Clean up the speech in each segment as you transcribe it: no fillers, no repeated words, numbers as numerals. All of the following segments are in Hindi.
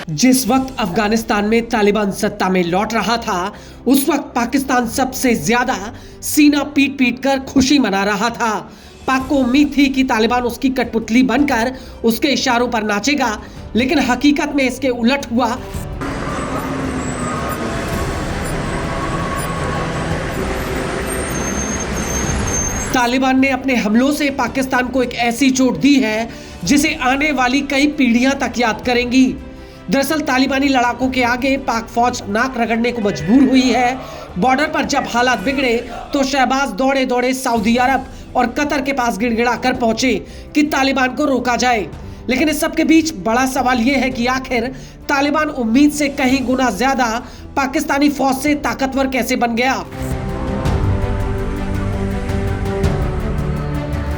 जिस वक्त अफगानिस्तान में तालिबान सत्ता में लौट रहा था, उस वक्त पाकिस्तान सबसे ज्यादा सीना पीट पीट कर खुशी मना रहा था। पाक को उम्मीद थी कि तालिबान उसकी कठपुतली बनकर उसके इशारों पर नाचेगा, लेकिन हकीकत में इसके उलट हुआ। तालिबान ने अपने हमलों से पाकिस्तान को एक ऐसी चोट दी है जिसे आने वाली कई पीढ़ियां तक याद करेंगी। दरअसल तालिबानी लड़ाकों के आगे पाक फौज नाक रगड़ने को मजबूर हुई है। बॉर्डर पर जब हालात बिगड़े तो शहबाज दौड़े दौड़े सऊदी अरब और कतर के पास गिड़गिड़ा कर पहुंचे कि तालिबान को रोका जाए। लेकिन इस सब के बीच बड़ा सवाल यह है कि आखिर तालिबान उम्मीद से कहीं गुना ज्यादा पाकिस्तानी फौज से ताकतवर कैसे बन गया।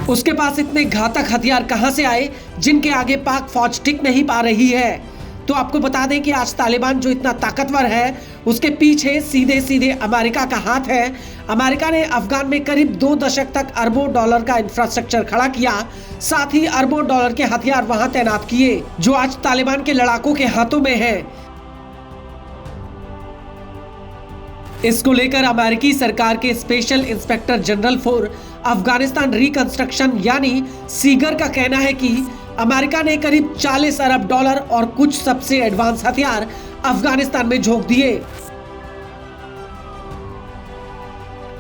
उसके पास इतने घातक हथियार कहां से आए जिनके आगे पाक फौज टिक नहीं पा रही है। तो आपको बता दें कि आज तालिबान जो इतना ताकतवर है, उसके पीछे सीधे सीधे अमेरिका का हाथ है। अमेरिका ने अफगान में करीब 2 दशक तक अरबों डॉलर का इंफ्रास्ट्रक्चर खड़ा किया, साथ ही अरबों डॉलर के हथियार वहां तैनात किए जो आज तालिबान के लड़ाकों के हाथों में है। इसको लेकर अमेरिकी सरकार के special inspector general for Afghanistan reconstruction यानी सीगर का कहना है कि अमेरिका ने करीब 40 अरब डॉलर और कुछ सबसे एडवांस हथियार अफगानिस्तान में झोंक दिए।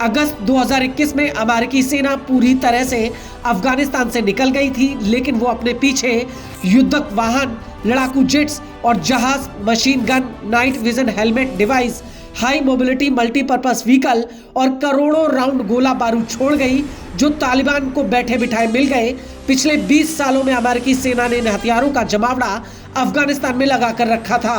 अगस्त 2021 में अमेरिकी सेना पूरी तरह से अफगानिस्तान से निकल गई थी, लेकिन वो अपने पीछे युद्धक वाहन, लड़ाकू जेट्स और जहाज, machine gun, night vision helmet device, high mobility multipurpose vehicle और करोड़ों राउंड गोला बारूद छोड़ गई जो तालिबान को बैठे बिठाए मिल गए। पिछले 20 सालों में अमेरिकी सेना ने इन हथियारों का जमावड़ा अफगानिस्तान में लगाकर रखा था।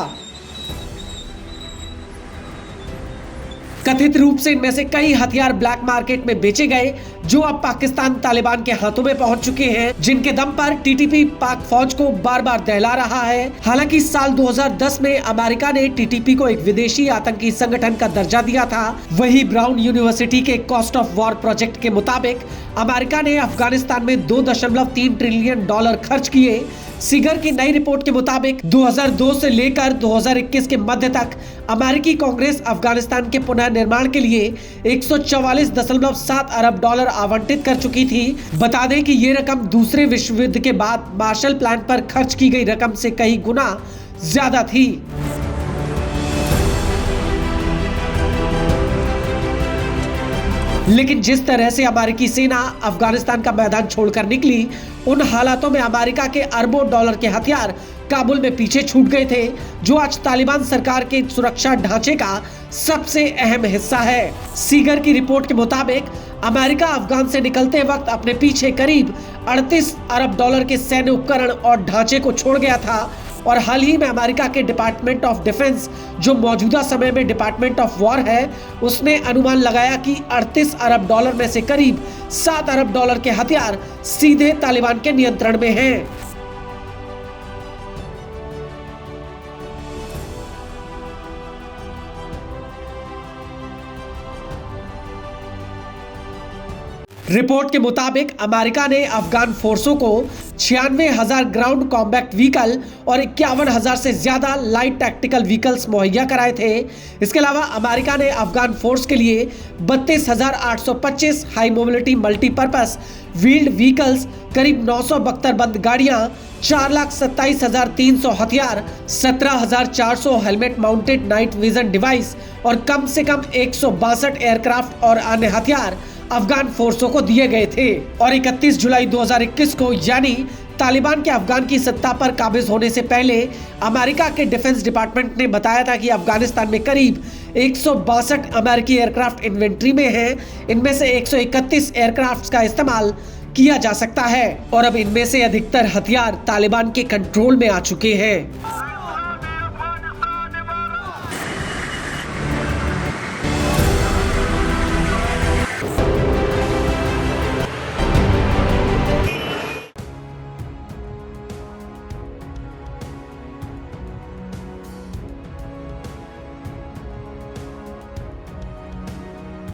कथित रूप से इनमें से कई हथियार ब्लैक मार्केट में बेचे गए जो अब पाकिस्तान तालिबान के हाथों में पहुंच चुके हैं, जिनके दम पर टीटीपी पाक फौज को बार बार दहला रहा है। हालांकि साल 2010 में अमेरिका ने टीटीपी को एक विदेशी आतंकी संगठन का दर्जा दिया था। वही ब्राउन यूनिवर्सिटी के कॉस्ट ऑफ वॉर प्रोजेक्ट के मुताबिक अमेरिका ने अफगानिस्तान में 2.3 ट्रिलियन डॉलर खर्च किए। सीगर की नई रिपोर्ट के मुताबिक 2002 से लेकर 2021 के मध्य तक अमेरिकी कांग्रेस अफगानिस्तान के पुनर्निर्माण के लिए 144.7 अरब डॉलर आवंटित कर चुकी थी। बता दें कि ये रकम दूसरे विश्व युद्ध के बाद मार्शल प्लान पर खर्च की गई रकम से कई गुना ज्यादा थी। लेकिन जिस तरह से अमेरिकी सेना अफगानिस्तान का मैदान छोड़कर निकली, उन हालातों में अमेरिका के अरबों डॉलर के हथियार काबुल में पीछे छूट गए थे, जो आज तालिबान सरकार के सुरक्षा ढांचे का सबसे अहम हिस्सा है। सीगर की रिपोर्ट के मुताबिक अमेरिका अफगान से निकलते वक्त अपने पीछे करीब 38 अरब डॉलर के सैन्य उपकरण और ढांचे को छोड़ गया था। और हाल ही में अमेरिका के डिपार्टमेंट ऑफ डिफेंस, जो मौजूदा समय में डिपार्टमेंट ऑफ वॉर है, उसने अनुमान लगाया कि 38 अरब डॉलर में से करीब 7 अरब डॉलर के हथियार सीधे तालिबान के नियंत्रण में हैं। रिपोर्ट के मुताबिक अमेरिका ने अफगान फोर्सों को 96,000 ग्राउंड कॉम्बैक्ट व्हीकल और 51,000 से ज्यादा लाइट टैक्टिकल व्हीकल्स मुहैया कराए थे। इसके अलावा अमेरिका ने अफगान फोर्स के लिए 32,825 high mobility multipurpose wheeled vehicles, करीब 900 बख्तरबंद गाड़ियां, 4,27,300 हथियार, 17,400 helmet mounted night vision device और कम से कम 162 एयरक्राफ्ट और अन्य हथियार अफगान फोर्सों को दिए गए थे। और 31 जुलाई 2021 को, यानी तालिबान के अफगान की सत्ता पर काबिज होने से पहले, अमेरिका के डिफेंस डिपार्टमेंट ने बताया था कि अफगानिस्तान में करीब 162 अमेरिकी एयरक्राफ्ट इन्वेंट्री में हैं। इनमें से 131 एयरक्राफ्ट का इस्तेमाल किया जा सकता है और अब इनमें से अधिकतर हथियार तालिबान के कंट्रोल में आ चुके हैं।